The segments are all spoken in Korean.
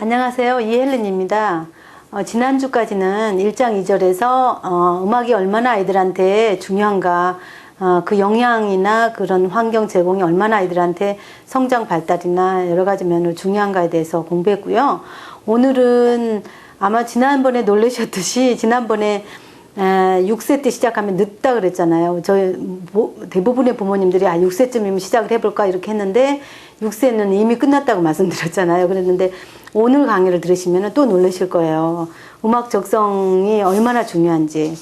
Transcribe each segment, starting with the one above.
안녕하세요. 이혜린입니다. 지난주까지는 1장 2절에서 음악이 얼마나 아이들한테 중요한가, 그 영향이나 그런 환경 제공이 얼마나 아이들한테 성장 발달이나 여러 가지 면으로 중요한가에 대해서 공부했고요. 오늘은 아마 지난번에 놀라셨듯이 지난번에 6세 때 시작하면 늦다 그랬잖아요. 저희 대부분의 부모님들이 6세쯤이면 시작을 해볼까 이렇게 했는데 6세는 이미 끝났다고 말씀드렸잖아요. 그랬는데 오늘 강의를 들으시면 또 놀라실 거예요. 음악 적성이 얼마나 중요한지.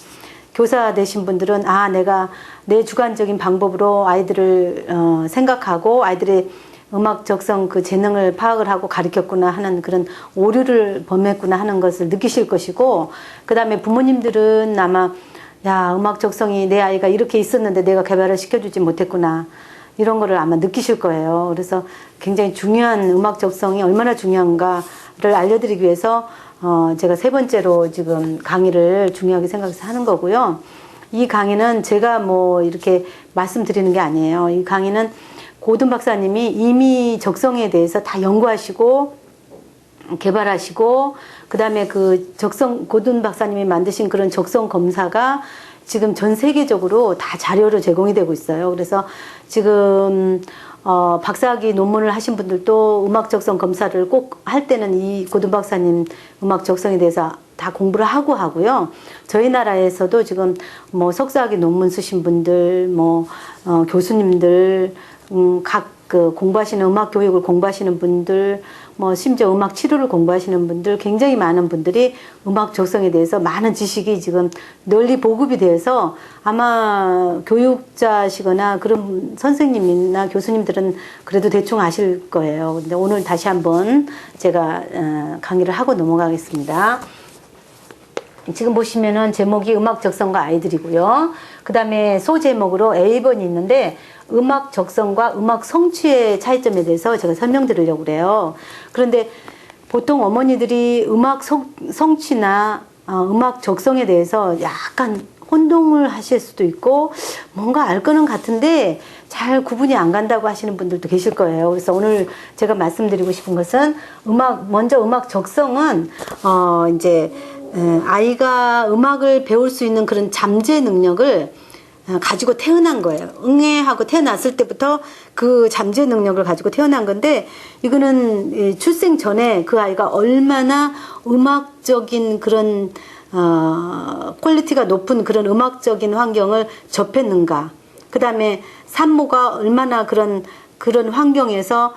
교사 되신 분들은 내가 내 주관적인 방법으로 아이들을 생각하고 아이들의 음악 적성 그 재능을 파악을 하고 가르쳤구나 하는 그런 오류를 범했구나 하는 것을 느끼실 것이고, 그 다음에 부모님들은 아마 음악 적성이 내 아이가 이렇게 있었는데 내가 개발을 시켜주지 못했구나 이런 거를 아마 느끼실 거예요. 그래서 굉장히 중요한 음악 적성이 얼마나 중요한가를 알려드리기 위해서 제가 세 번째로 지금 강의를 중요하게 생각해서 하는 거고요. 이 강의는 제가 뭐 이렇게 말씀드리는 게 아니에요. 이 강의는 고든 박사님이 이미 적성에 대해서 다 연구하시고 개발하시고, 그 다음에 그 고든 박사님이 만드신 그런 적성 검사가 지금 전 세계적으로 다 자료로 제공이 되고 있어요. 그래서 지금 박사학위 논문을 하신 분들도 음악 적성 검사를 꼭 할 때는 이 고든 박사님 음악 적성에 대해서 다 공부를 하고 하고요. 저희 나라에서도 지금 뭐 석사학위 논문 쓰신 분들, 교수님들, 그 공부하시는 음악 교육을 공부하시는 분들, 심지어 음악 치료를 공부하시는 분들, 굉장히 많은 분들이 음악 적성에 대해서 많은 지식이 지금 널리 보급이 돼서 아마 교육자시거나 그런 선생님이나 교수님들은 그래도 대충 아실 거예요. 근데 오늘 다시 한번 제가 강의를 하고 넘어가겠습니다. 지금 보시면은 제목이 음악 적성과 아이들이고요. 그 다음에 소제목으로 A번이 있는데 음악 적성과 음악 성취의 차이점에 대해서 제가 설명드리려고 그래요. 그런데 보통 어머니들이 음악 성취나 음악 적성에 대해서 약간 혼동을 하실 수도 있고 뭔가 알 거는 같은데 잘 구분이 안 간다고 하시는 분들도 계실 거예요. 그래서 오늘 제가 말씀드리고 싶은 것은 먼저 음악 적성은 아이가 음악을 배울 수 있는 그런 잠재 능력을 가지고 태어난 거예요. 응애하고 태어났을 때부터 그 잠재 능력을 가지고 태어난 건데, 이거는 출생 전에 그 아이가 얼마나 음악적인 그런 퀄리티가 높은 그런 음악적인 환경을 접했는가, 그 다음에 산모가 얼마나 그런 환경에서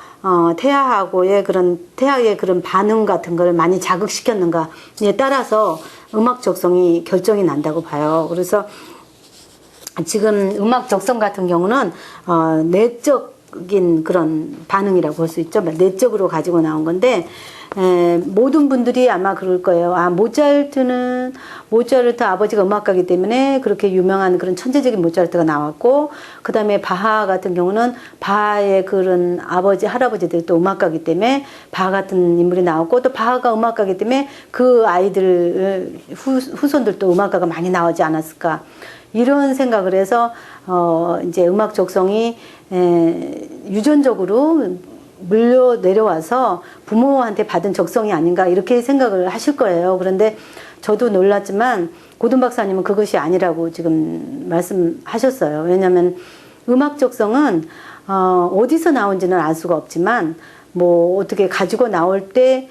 태아의 그런 반응 같은 걸 많이 자극시켰는가에 따라서 음악 적성이 결정이 난다고 봐요. 그래서 지금 음악 적성 같은 경우는 내적인 그런 반응이라고 볼 수 있죠. 내적으로 가지고 나온 건데, 모든 분들이 아마 그럴 거예요. 모차르트 아버지가 음악가이기 때문에 그렇게 유명한 그런 천재적인 모차르트가 나왔고, 그 다음에 바하 같은 경우는 바하의 그런 아버지, 할아버지들이 또 음악가이기 때문에 바하 같은 인물이 나왔고, 또 바하가 음악가이기 때문에 그 아이들 후손들도 음악가가 많이 나오지 않았을까, 이런 생각을 해서 이제 음악 적성이 유전적으로 물려 내려와서 부모한테 받은 적성이 아닌가 이렇게 생각을 하실 거예요. 그런데 저도 놀랐지만 고든 박사님은 그것이 아니라고 지금 말씀하셨어요. 왜냐하면 음악 적성은 어디서 나온지는 알 수가 없지만 어떻게 가지고 나올 때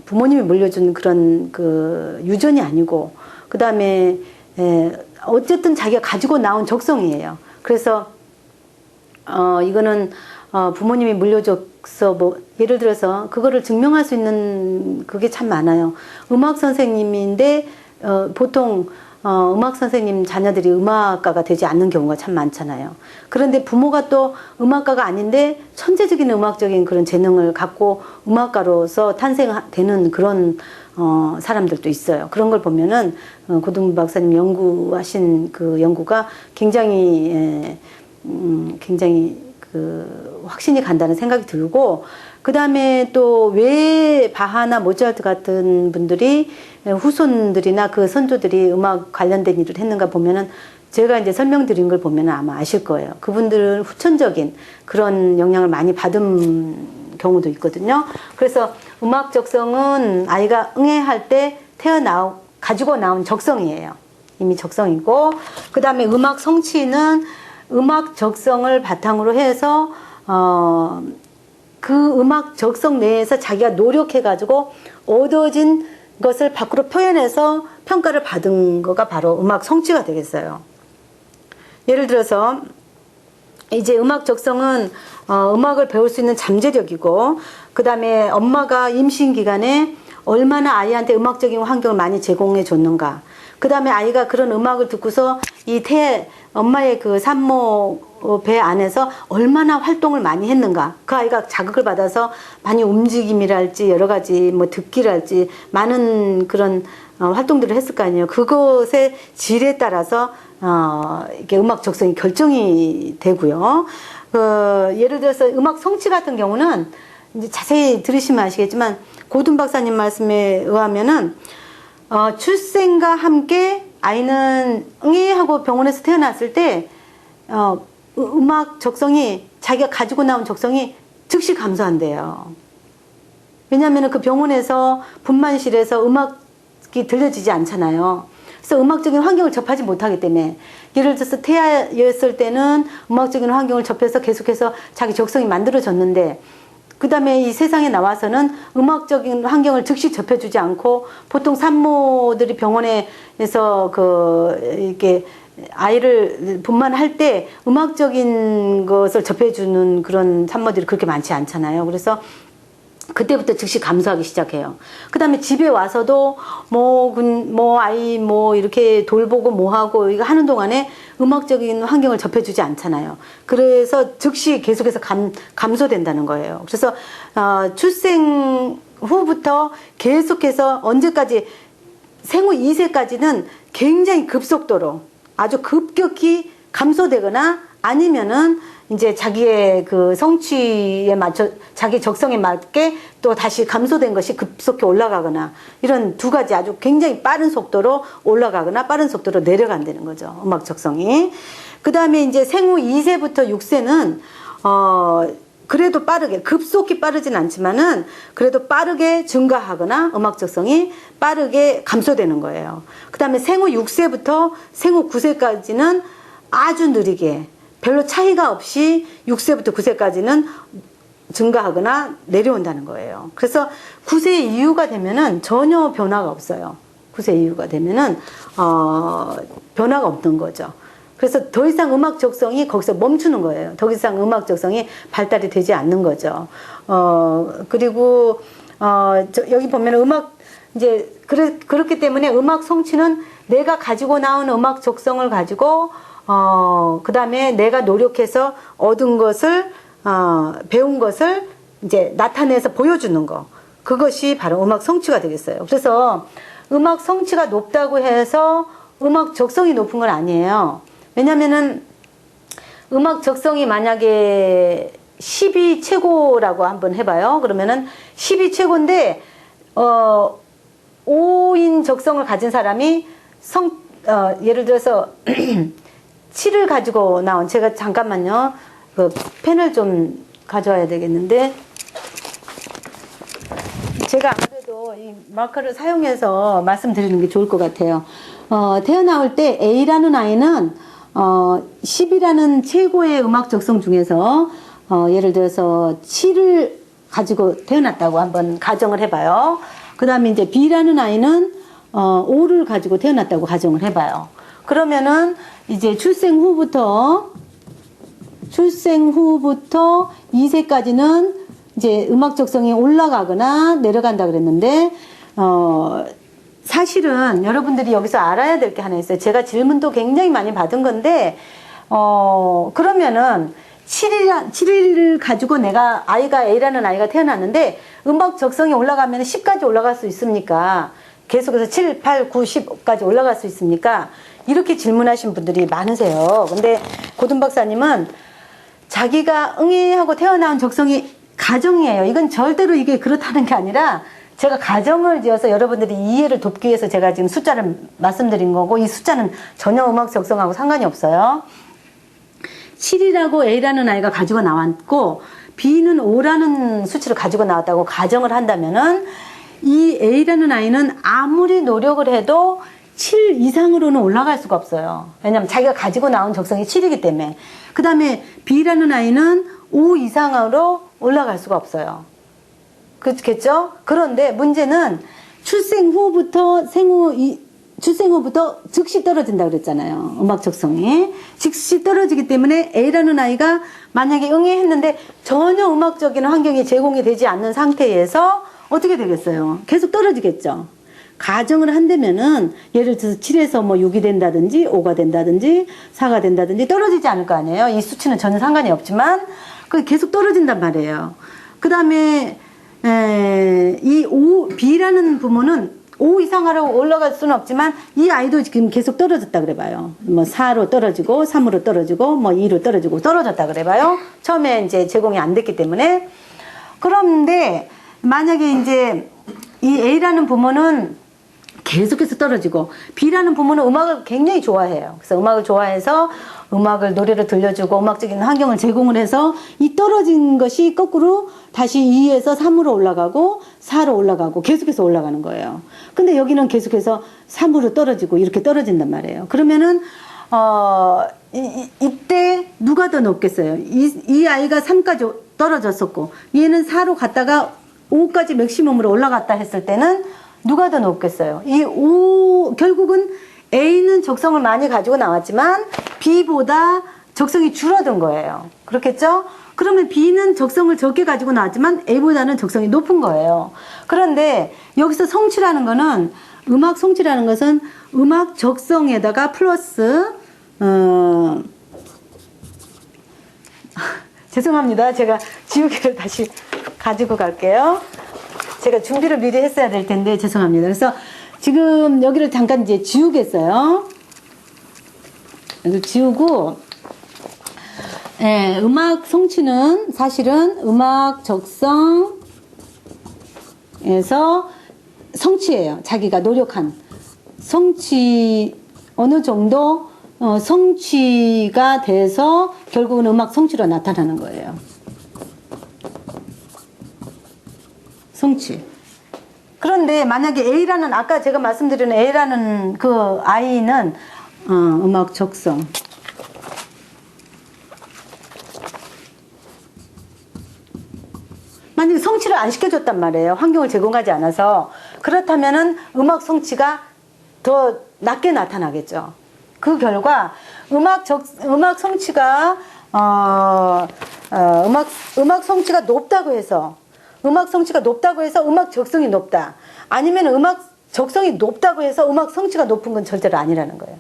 부모님이 물려준 그런 그 유전이 아니고, 그 다음에 어쨌든 자기가 가지고 나온 적성이에요. 그래서 이거는 부모님이 물려줘서 예를 들어서 그거를 증명할 수 있는 그게 참 많아요. 음악 선생님인데 보통 음악 선생님 자녀들이 음악가가 되지 않는 경우가 참 많잖아요. 그런데 부모가 또 음악가가 아닌데 천재적인 음악적인 그런 재능을 갖고 음악가로서 탄생되는 그런 사람들도 있어요. 그런 걸 보면은 고든 박사님 연구하신 그 연구가 굉장히 그 확신이 간다는 생각이 들고, 그 다음에 또 왜 바하나 모차르트 같은 분들이 후손들이나 그 선조들이 음악 관련된 일을 했는가 보면은 제가 이제 설명드린 걸 보면 아마 아실 거예요. 그분들은 후천적인 그런 영향을 많이 받은 경우도 있거든요. 그래서 음악 적성은 아이가 응애할 때 가지고 나온 적성이에요. 이미 적성이고, 그 다음에 음악 성취는 음악 적성을 바탕으로 해서 그 음악 적성 내에서 자기가 노력해가지고 얻어진 것을 밖으로 표현해서 평가를 받은 거가 바로 음악 성취가 되겠어요. 예를 들어서 이제 음악 적성은 음악을 배울 수 있는 잠재력이고, 그 다음에 엄마가 임신 기간에 얼마나 아이한테 음악적인 환경을 많이 제공해 줬는가, 그 다음에 아이가 그런 음악을 듣고서 엄마의 그 산모 배 안에서 얼마나 활동을 많이 했는가, 그 아이가 자극을 받아서 많이 움직임이랄지 여러 가지 뭐 듣기랄지 많은 그런 활동들을 했을 거 아니에요. 그것의 질에 따라서 이게 음악 적성이 결정이 되고요. 예를 들어서 음악 성취 같은 경우는 이제 자세히 들으시면 아시겠지만 고든 박사님 말씀에 의하면은 출생과 함께 아이는 응애하고 병원에서 태어났을 때 음악 적성이 자기가 가지고 나온 적성이 즉시 감소한대요. 왜냐하면 그 병원에서 분만실에서 음악이 들려지지 않잖아요. 그래서 음악적인 환경을 접하지 못하기 때문에, 예를 들어서 태아였을 때는 음악적인 환경을 접해서 계속해서 자기 적성이 만들어졌는데, 그 다음에 이 세상에 나와서는 음악적인 환경을 즉시 접해주지 않고, 보통 산모들이 병원에서 이렇게 아이를 분만할 때 음악적인 것을 접해주는 그런 산모들이 그렇게 많지 않잖아요. 그래서 그때부터 즉시 감소하기 시작해요. 그 다음에 집에 와서도 아이 이렇게 돌보고 하고 이거 하는 동안에 음악적인 환경을 접해주지 않잖아요. 그래서 즉시 계속해서 감소된다는 거예요. 그래서 출생 후부터 계속해서 언제까지, 생후 2세까지는 굉장히 급속도로 아주 급격히 감소되거나, 아니면은 이제 자기의 그 성취에 맞춰 자기 적성에 맞게 또 다시 감소된 것이 급속히 올라가거나, 이런 두 가지 아주 굉장히 빠른 속도로 올라가거나 빠른 속도로 내려간다는 거죠, 음악 적성이. 그 다음에 이제 생후 2세부터 6세는 그래도 빠르게, 급속히 빠르진 않지만은 그래도 빠르게 증가하거나 음악 적성이 빠르게 감소되는 거예요. 그 다음에 생후 6세부터 생후 9세까지는 아주 느리게, 별로 차이가 없이 6세부터 9세까지는 증가하거나 내려온다는 거예요. 그래서 9세 이후가 되면은 전혀 변화가 없어요. 9세 이후가 되면은 변화가 없는 거죠. 그래서 더 이상 음악 적성이 거기서 멈추는 거예요. 더 이상 음악 적성이 발달이 되지 않는 거죠. 그리고 여기 보면 이제 그렇기 때문에 음악 성취는 내가 가지고 나온 음악 적성을 가지고 그 다음에 내가 노력해서 얻은 것을, 배운 것을 이제 나타내서 보여주는 거. 그것이 바로 음악 성취가 되겠어요. 그래서 음악 성취가 높다고 해서 음악 적성이 높은 건 아니에요. 왜냐면은 음악 적성이 만약에 10이 최고라고 한번 해봐요. 그러면은 10이 최고인데, 5인 적성을 가진 사람이 예를 들어서 7을 가지고 나온, 제가 잠깐만요, 그 펜을 좀 가져와야 되겠는데, 제가 아무래도 이 마커를 사용해서 말씀드리는 게 좋을 것 같아요. 태어나올 때 A라는 아이는 10이라는 최고의 음악 적성 중에서 예를 들어서 7을 가지고 태어났다고 한번 가정을 해봐요. 그 다음에 이제 B라는 아이는 5를 가지고 태어났다고 가정을 해봐요. 그러면은 이제 출생 후부터 2세까지는 이제 음악 적성이 올라가거나 내려간다 그랬는데, 사실은 여러분들이 여기서 알아야 될 게 하나 있어요. 제가 질문도 굉장히 많이 받은 건데, 그러면은 7을 가지고 아이가 A라는 아이가 태어났는데 음악 적성이 올라가면 10까지 올라갈 수 있습니까? 계속해서 7, 8, 9, 10까지 올라갈 수 있습니까? 이렇게 질문하신 분들이 많으세요. 근데 고든 박사님은 자기가 응애하고 태어난 적성이 가정이에요. 이건 절대로 이게 그렇다는 게 아니라, 제가 가정을 지어서 여러분들이 이해를 돕기 위해서 제가 지금 숫자를 말씀드린 거고, 이 숫자는 전혀 음악 적성하고 상관이 없어요. 7이라고 A라는 아이가 가지고 나왔고, B는 5라는 수치를 가지고 나왔다고 가정을 한다면은 이 A라는 아이는 아무리 노력을 해도 7 이상으로는 올라갈 수가 없어요. 왜냐면 자기가 가지고 나온 적성이 7이기 때문에. 그 다음에 B라는 아이는 5 이상으로 올라갈 수가 없어요. 그렇겠죠? 그런데 문제는 출생 후부터 즉시 떨어진다 그랬잖아요. 음악 적성이. 즉시 떨어지기 때문에 A라는 아이가 만약에 응애했는데 전혀 음악적인 환경이 제공이 되지 않는 상태에서 어떻게 되겠어요? 계속 떨어지겠죠. 가정을 한다면은 예를 들어서 7에서 뭐 6이 된다든지 5가 된다든지 4가 된다든지 떨어지지 않을 거 아니에요. 이 수치는 전혀 상관이 없지만 그 계속 떨어진단 말이에요. 그 다음에 이 B라는 부모는 5 이상으로 올라갈 수는 없지만 이 아이도 지금 계속 떨어졌다 그래봐요. 뭐 4로 떨어지고 3으로 떨어지고 뭐 2로 떨어지고 떨어졌다 그래봐요. 처음에 이제 제공이 안 됐기 때문에. 그런데 만약에 이제 이 A라는 부모는 계속해서 떨어지고 B라는 부모는 음악을 굉장히 좋아해요. 그래서 음악을 좋아해서 노래를 들려주고 음악적인 환경을 제공을 해서 이 떨어진 것이 거꾸로 다시 2에서 3으로 올라가고 4로 올라가고 계속해서 올라가는 거예요. 근데 여기는 계속해서 3으로 떨어지고 이렇게 떨어진단 말이에요. 그러면은 이때 누가 더 높겠어요? 이 아이가 3까지 떨어졌었고 얘는 4로 갔다가 5까지 맥시멈으로 올라갔다 했을 때는 누가 더 높겠어요? 결국은 A는 적성을 많이 가지고 나왔지만 B보다 적성이 줄어든 거예요. 그렇겠죠? 그러면 B는 적성을 적게 가지고 나왔지만 A보다는 적성이 높은 거예요. 그런데 여기서 성취라는 거는 음악 성취라는 것은 음악 적성에다가 플러스 죄송합니다. 제가 지우개를 다시 가지고 갈게요. 제가 준비를 미리 했어야 될 텐데 죄송합니다. 그래서 지금 여기를 잠깐 이제 지우겠어요. 여기 지우고 음악 성취는 사실은 음악 적성에서 성취예요. 자기가 노력한 성취 어느 정도 성취가 돼서 결국은 음악 성취로 나타나는 거예요. 성취. 그런데 만약에 A라는 아까 제가 말씀드린 A라는 그 아이는 음악 적성 만약에 성취를 안 시켜줬단 말이에요. 환경을 제공하지 않아서. 그렇다면은 음악 성취가 더 낮게 나타나겠죠. 그 결과 음악 성취가 음악 성취가 높다고 해서 음악 적성이 높다. 아니면 음악 적성이 높다고 해서 음악 성취가 높은 건 절대로 아니라는 거예요.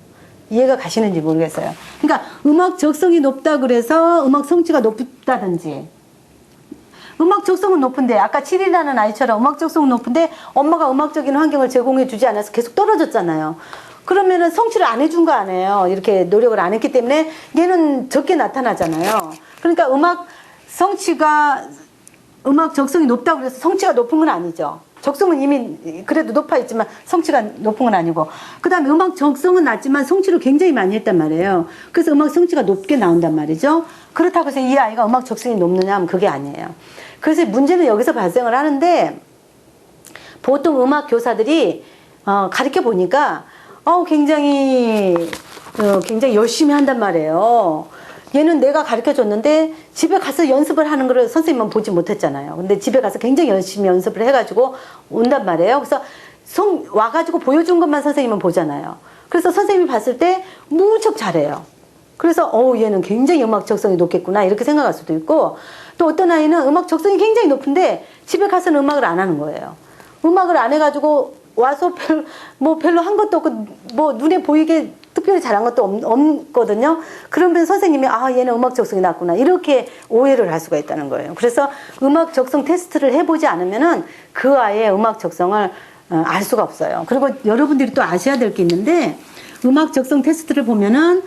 이해가 가시는지 모르겠어요. 그러니까 음악 적성이 높다 그래서 음악 성취가 높다든지 음악 적성은 높은데 아까 7이라는 아이처럼 음악 적성은 높은데 엄마가 음악적인 환경을 제공해 주지 않아서 계속 떨어졌잖아요. 그러면은 성취를 안 해준 거 아니에요. 이렇게 노력을 안 했기 때문에 얘는 적게 나타나잖아요. 그러니까 음악 적성이 높다고 그래서 성취가 높은 건 아니죠. 적성은 이미 그래도 높아 있지만 성취가 높은 건 아니고. 그 다음에 음악 적성은 낮지만 성취를 굉장히 많이 했단 말이에요. 그래서 음악 성취가 높게 나온단 말이죠. 그렇다고 해서 이 아이가 음악 적성이 높느냐 하면 그게 아니에요. 그래서 문제는 여기서 발생을 하는데 보통 음악 교사들이 가르쳐 보니까 굉장히 열심히 한단 말이에요. 얘는 내가 가르쳐 줬는데 집에 가서 연습을 하는 걸 선생님은 보지 못했잖아요. 근데 집에 가서 굉장히 열심히 연습을 해가지고 온단 말이에요. 그래서 와가지고 보여준 것만 선생님은 보잖아요. 그래서 선생님이 봤을 때 무척 잘해요. 그래서 얘는 굉장히 음악 적성이 높겠구나 이렇게 생각할 수도 있고, 또 어떤 아이는 음악 적성이 굉장히 높은데 집에 가서는 음악을 안 하는 거예요. 음악을 안 해가지고 와서 별로 한 것도 없고 뭐 눈에 보이게 특별히 잘한 것도 없거든요. 그러면 선생님이 얘는 음악 적성이 낮구나 이렇게 오해를 할 수가 있다는 거예요. 그래서 음악 적성 테스트를 해보지 않으면은 그 아이의 음악 적성을 알 수가 없어요. 그리고 여러분들이 또 아셔야 될 게 있는데, 음악 적성 테스트를 보면은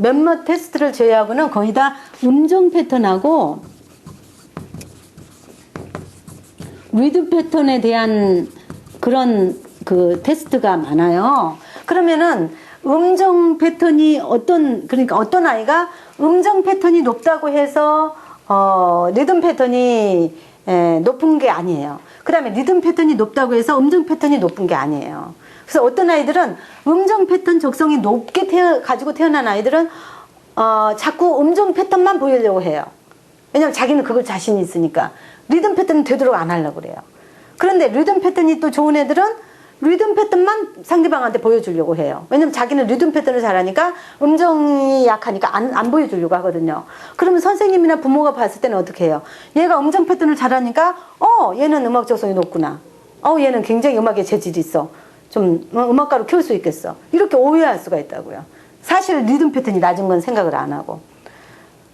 몇몇 테스트를 제외하고는 거의 다 음정 패턴하고 리듬 패턴에 대한 그런 그 테스트가 많아요. 그러면은 음정 패턴이 그러니까 어떤 아이가 음정 패턴이 높다고 해서 리듬 패턴이 높은 게 아니에요. 그 다음에 리듬 패턴이 높다고 해서 음정 패턴이 높은 게 아니에요. 그래서 어떤 아이들은 음정 패턴 적성이 높게 가지고 태어난 아이들은 자꾸 음정 패턴만 보이려고 해요. 왜냐면 자기는 그걸 자신이 있으니까. 리듬 패턴은 되도록 안 하려고 그래요. 그런데 리듬 패턴이 또 좋은 애들은 리듬 패턴만 상대방한테 보여주려고 해요. 왜냐면 자기는 리듬 패턴을 잘하니까 음정이 약하니까 안 보여주려고 하거든요. 그러면 선생님이나 부모가 봤을 때는 어떻게 해요? 얘가 음정 패턴을 잘하니까 얘는 음악 적성이 높구나. 얘는 굉장히 음악에 재질이 있어. 좀 음악가로 키울 수 있겠어. 이렇게 오해할 수가 있다고요. 사실 리듬 패턴이 낮은 건 생각을 안 하고.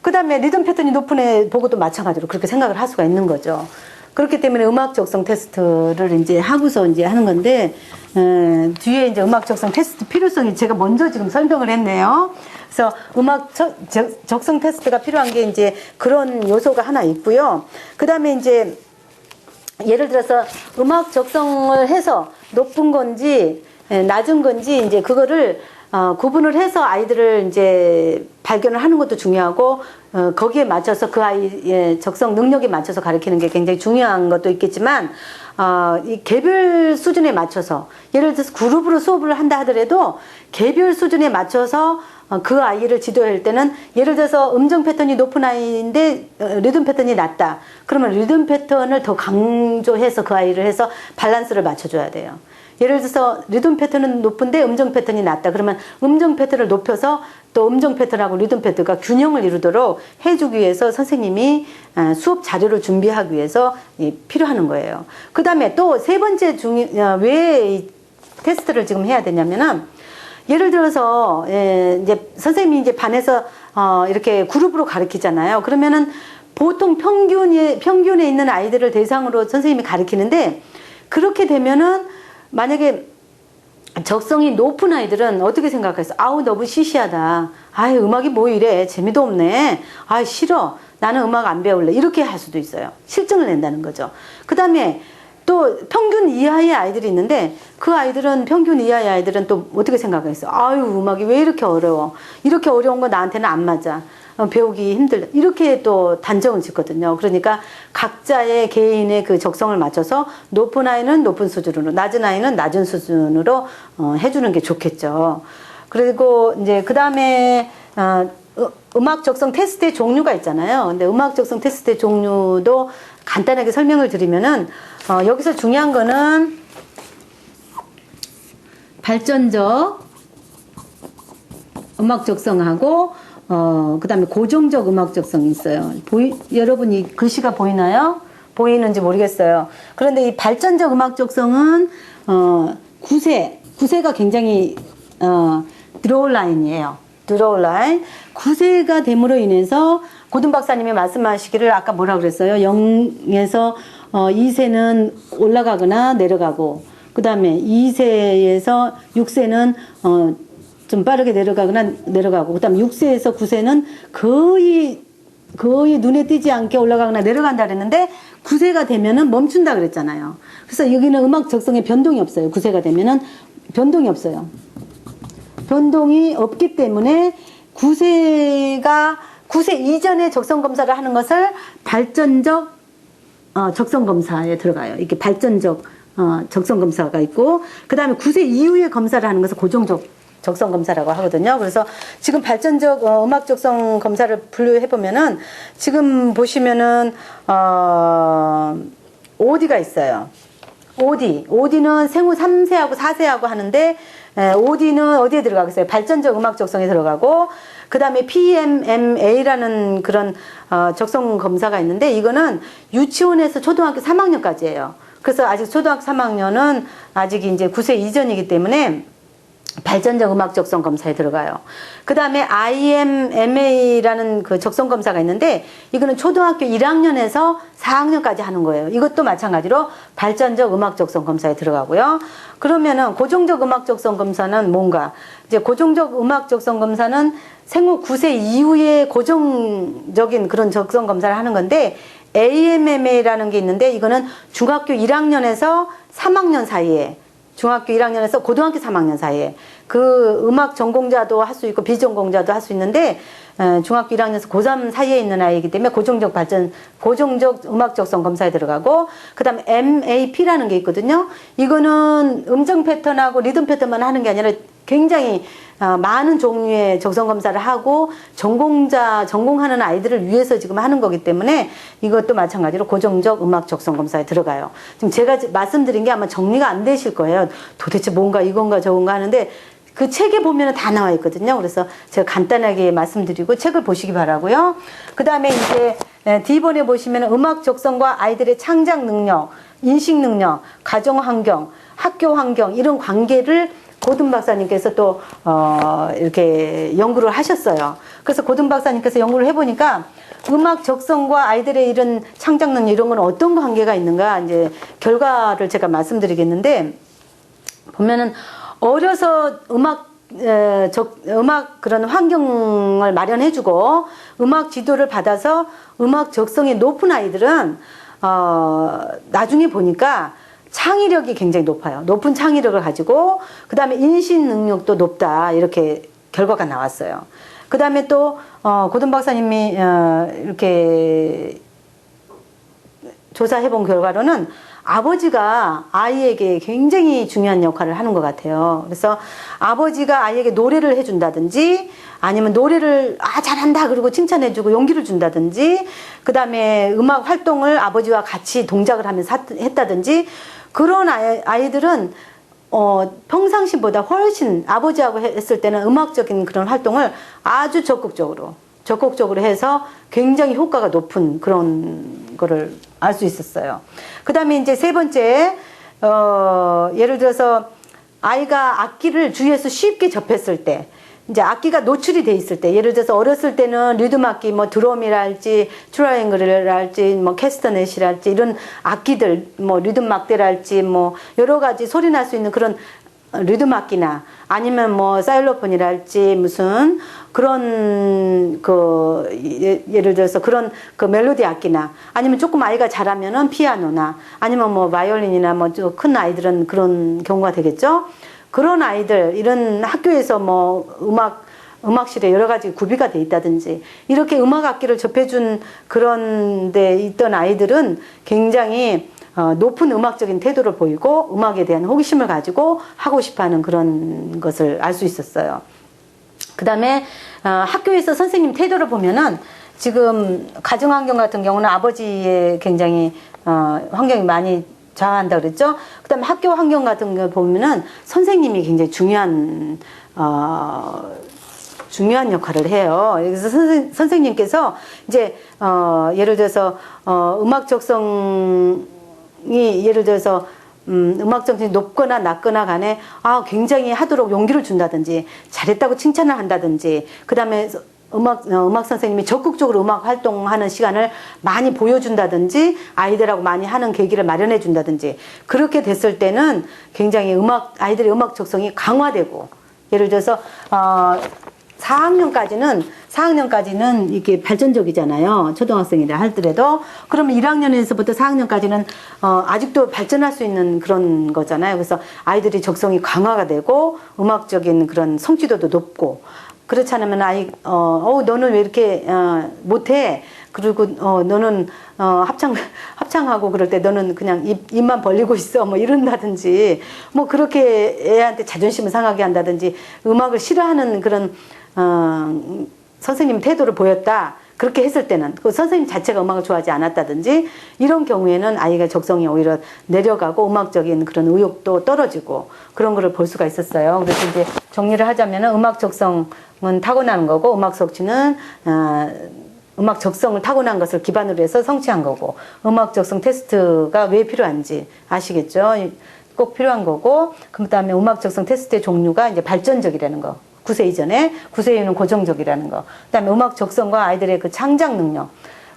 그 다음에 리듬 패턴이 높은 애 보고도 마찬가지로 그렇게 생각을 할 수가 있는 거죠. 그렇기 때문에 음악 적성 테스트를 이제 하고서 이제 하는 건데, 뒤에 이제 음악 적성 테스트 필요성이 제가 먼저 지금 설명을 했네요. 그래서 음악 적성 테스트가 필요한 게 이제 그런 요소가 하나 있고요. 그 다음에 이제 예를 들어서 음악 적성을 해서 높은 건지 낮은 건지 이제 그거를 구분을 해서 아이들을 이제 발견을 하는 것도 중요하고, 거기에 맞춰서 그 아이의 적성 능력에 맞춰서 가르치는 게 굉장히 중요한 것도 있겠지만, 이 개별 수준에 맞춰서, 예를 들어서 그룹으로 수업을 한다 하더라도 개별 수준에 맞춰서 그 아이를 지도할 때는, 예를 들어서 음정 패턴이 높은 아이인데 리듬 패턴이 낮다. 그러면 리듬 패턴을 더 강조해서 그 아이를 해서 밸런스를 맞춰줘야 돼요. 예를 들어서 리듬 패턴은 높은데 음정 패턴이 낮다. 그러면 음정 패턴을 높여서 또 음정 패턴하고 리듬 패턴과 균형을 이루도록 해주기 위해서 선생님이 수업 자료를 준비하기 위해서 필요한 거예요. 그 다음에 또 세 번째 왜 이 테스트를 지금 해야 되냐면은, 예를 들어서 이제 선생님이 이제 반에서 이렇게 그룹으로 가르치잖아요. 그러면은 보통 평균에 있는 아이들을 대상으로 선생님이 가르치는데, 그렇게 되면은 만약에 적성이 높은 아이들은 어떻게 생각했어? 아우, 너무 시시하다. 아유, 음악이 뭐 이래. 재미도 없네. 아, 싫어. 나는 음악 안 배울래. 이렇게 할 수도 있어요. 실증을 낸다는 거죠. 그 다음에 또 평균 이하의 아이들이 있는데, 그 아이들은, 평균 이하의 아이들은 또 어떻게 생각했어? 아유, 음악이 왜 이렇게 어려워. 이렇게 어려운 거 나한테는 안 맞아. 배우기 힘들다. 이렇게 또 단정을 짓거든요. 그러니까 각자의 개인의 그 적성을 맞춰서 높은 아이는 높은 수준으로, 낮은 아이는 낮은 수준으로 해주는 게 좋겠죠. 그리고 이제 그 다음에 음악 적성 테스트의 종류가 있잖아요. 근데 음악 적성 테스트의 종류도 간단하게 설명을 드리면은, 여기서 중요한 거는 발전적 음악 적성하고 그 다음에 고정적 음악 적성이 있어요. 여러분 이 글씨가 보이나요? 보이는지 모르겠어요. 그런데 이 발전적 음악 적성은 구세가 굉장히 드로우 라인이에요. 드로우 라인. 구세가 됨으로 인해서 고든 박사님이 말씀하시기를 아까 뭐라 그랬어요? 0에서 2세는 올라가거나 내려가고, 그 다음에 2세에서 6세는 좀 빠르게 내려가고, 그 다음에 6세에서 9세는 거의 눈에 띄지 않게 올라가거나 내려간다 그랬는데, 9세가 되면은 멈춘다 그랬잖아요. 그래서 여기는 음악 적성에 변동이 없어요. 9세가 되면은 변동이 없어요. 변동이 없기 때문에 9세 이전에 적성 검사를 하는 것을 발전적 적성 검사에 들어가요. 이렇게 발전적 적성 검사가 있고, 그 다음에 9세 이후에 검사를 하는 것을 고정적 적성 검사라고 하거든요. 그래서 지금 발전적 음악 적성 검사를 분류해 보면은, 지금 보시면은 OD가 있어요. OD는 생후 3세하고 4세하고 하는데, OD는 어디에 들어가겠어요? 발전적 음악 적성에 들어가고, 그 다음에 PMMA라는 그런 적성 검사가 있는데, 이거는 유치원에서 초등학교 3학년까지예요. 그래서 아직 초등학교 3학년은 아직 이제 9세 이전이기 때문에 발전적 음악 적성 검사에 들어가요. 그 다음에 IMMA라는 그 적성 검사가 있는데, 이거는 초등학교 1학년에서 4학년까지 하는 거예요. 이것도 마찬가지로 발전적 음악 적성 검사에 들어가고요. 그러면은 고정적 음악 적성 검사는 뭔가? 이제 고정적 음악 적성 검사는 생후 9세 이후에 고정적인 그런 적성 검사를 하는 건데, AMMA라는 게 있는데, 이거는 중학교 1학년에서 3학년 사이에, 중학교 1학년에서 고등학교 3학년 사이에, 그 음악 전공자도 할 수 있고 비전공자도 할 수 있는데 중학교 1학년에서 고3 사이에 있는 아이이기 때문에 고정적 음악 적성 검사에 들어가고, 그다음에 MAP라는 게 있거든요. 이거는 음정 패턴하고 리듬 패턴만 하는 게 아니라 굉장히 많은 종류의 적성 검사를 하고 전공하는 아이들을 위해서 지금 하는 거기 때문에 이것도 마찬가지로 고정적 음악 적성 검사에 들어가요. 지금 제가 말씀드린 게 아마 정리가 안 되실 거예요. 도대체 뭔가 이건가 저건가 하는데 그 책에 보면 다 나와 있거든요. 그래서 제가 간단하게 말씀드리고 책을 보시기 바라고요. 그 다음에 이제 D번에 보시면 음악 적성과 아이들의 창작 능력, 인식 능력, 가정 환경, 학교 환경 이런 관계를 고든 박사님께서 또 이렇게 연구를 하셨어요. 그래서 고든 박사님께서 연구를 해보니까 음악 적성과 아이들의 이런 창작 능력 이런 건 어떤 관계가 있는가 이제 결과를 제가 말씀드리겠는데, 보면은 어려서 음악 그런 환경을 마련해주고 음악 지도를 받아서 음악 적성이 높은 아이들은 나중에 보니까 창의력이 굉장히 높아요. 높은 창의력을 가지고 그 다음에 인식 능력도 높다 이렇게 결과가 나왔어요. 그 다음에 또 고든 박사님이 이렇게 조사해본 결과로는 아버지가 아이에게 굉장히 중요한 역할을 하는 것 같아요. 그래서 아버지가 아이에게 노래를 해준다든지 아니면 노래를 잘한다 그리고 칭찬해주고 용기를 준다든지, 그 다음에 음악 활동을 아버지와 같이 동작을 하면서 했다든지, 그런 아이들은 평상시보다 훨씬 아버지하고 했을 때는 음악적인 그런 활동을 아주 적극적으로 해서 굉장히 효과가 높은 그런 거를 알 수 있었어요. 그 다음에 이제 세 번째, 예를 들어서 아이가 악기를 주위에서 쉽게 접했을 때, 이제 악기가 노출이 돼 있을 때, 예를 들어서 어렸을 때는 리듬 악기, 뭐 드럼이랄지, 트라이앵글이랄지, 뭐 캐스터넷이랄지, 이런 악기들, 뭐 리듬 막대랄지, 뭐 여러 가지 소리 날 수 있는 그런 리듬 악기나 아니면 뭐 사일로폰이랄지 무슨 그런 예를 들어서 그런 멜로디 악기나 아니면 조금 아이가 잘하면은 피아노나 아니면 뭐 바이올린이나 뭐 좀 큰 아이들은 그런 경우가 되겠죠. 그런 아이들, 이런 학교에서 뭐 음악실에 여러 가지 구비가 돼 있다든지 이렇게 음악 악기를 접해준 그런 데 있던 아이들은 굉장히 높은 음악적인 태도를 보이고 음악에 대한 호기심을 가지고 하고 싶어하는 그런 것을 알 수 있었어요. 그 다음에 학교에서 선생님 태도를 보면은 지금 가정환경 같은 경우는 아버지의 굉장히 환경이 많이 좌우한다 그랬죠. 그 다음에 학교 환경 같은 거 보면은 선생님이 굉장히 중요한 역할을 해요. 그래서 선생님께서 이제 예를 들어서 음악 적성이 예를 들어서 음악 적성이 높거나 낮거나 간에 굉장히 하도록 용기를 준다든지 잘했다고 칭찬을 한다든지, 그 다음에 음악 선생님이 적극적으로 음악 활동하는 시간을 많이 보여준다든지 아이들하고 많이 하는 계기를 마련해 준다든지, 그렇게 됐을 때는 굉장히 아이들의 음악 적성이 강화되고, 예를 들어서 4학년까지는 이게 발전적이잖아요. 초등학생이라 할더라도. 그러면 1학년에서부터 4학년까지는 아직도 발전할 수 있는 그런 거잖아요. 그래서 아이들이 적성이 강화가 되고 음악적인 그런 성취도도 높고, 그렇지 않으면 너는 왜 이렇게 못해? 그리고 너는 합창하고 그럴 때 너는 그냥 입만 벌리고 있어 뭐 이런다든지, 뭐 그렇게 애한테 자존심을 상하게 한다든지 음악을 싫어하는 그런 선생님 태도를 보였다, 그렇게 했을 때는 그 선생님 자체가 음악을 좋아하지 않았다든지 이런 경우에는 아이가 적성이 오히려 내려가고 음악적인 그런 의욕도 떨어지고 그런 거를 볼 수가 있었어요. 그래서 이제 정리를 하자면은 음악 적성은 타고나는 거고, 음악 성취는 음악 적성을 타고난 것을 기반으로 해서 성취한 거고, 음악 적성 테스트가 왜 필요한지 아시겠죠? 꼭 필요한 거고, 그 다음에 음악 적성 테스트의 종류가 이제 발전적이라는 거. 9세 이전에, 9세 이후는 고정적이라는 거. 그 다음에 음악 적성과 아이들의 그 창작 능력.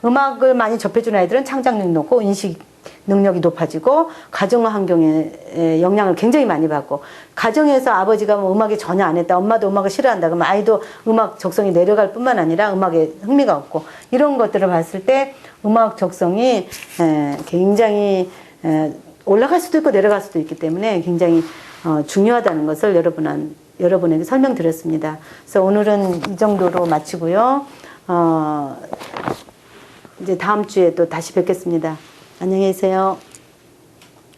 음악을 많이 접해주는 아이들은 창작 능력이 높고 인식 능력이 높아지고 가정 환경에 영향을 굉장히 많이 받고, 가정에서 아버지가 뭐 음악에 전혀 안 했다, 엄마도 음악을 싫어한다 그러면 아이도 음악 적성이 내려갈 뿐만 아니라 음악에 흥미가 없고, 이런 것들을 봤을 때 음악 적성이 굉장히 올라갈 수도 있고 내려갈 수도 있기 때문에 굉장히 중요하다는 것을 여러분에게 설명드렸습니다. 그래서 오늘은 이 정도로 마치고요. 이제 다음 주에 또 다시 뵙겠습니다. 안녕히 계세요.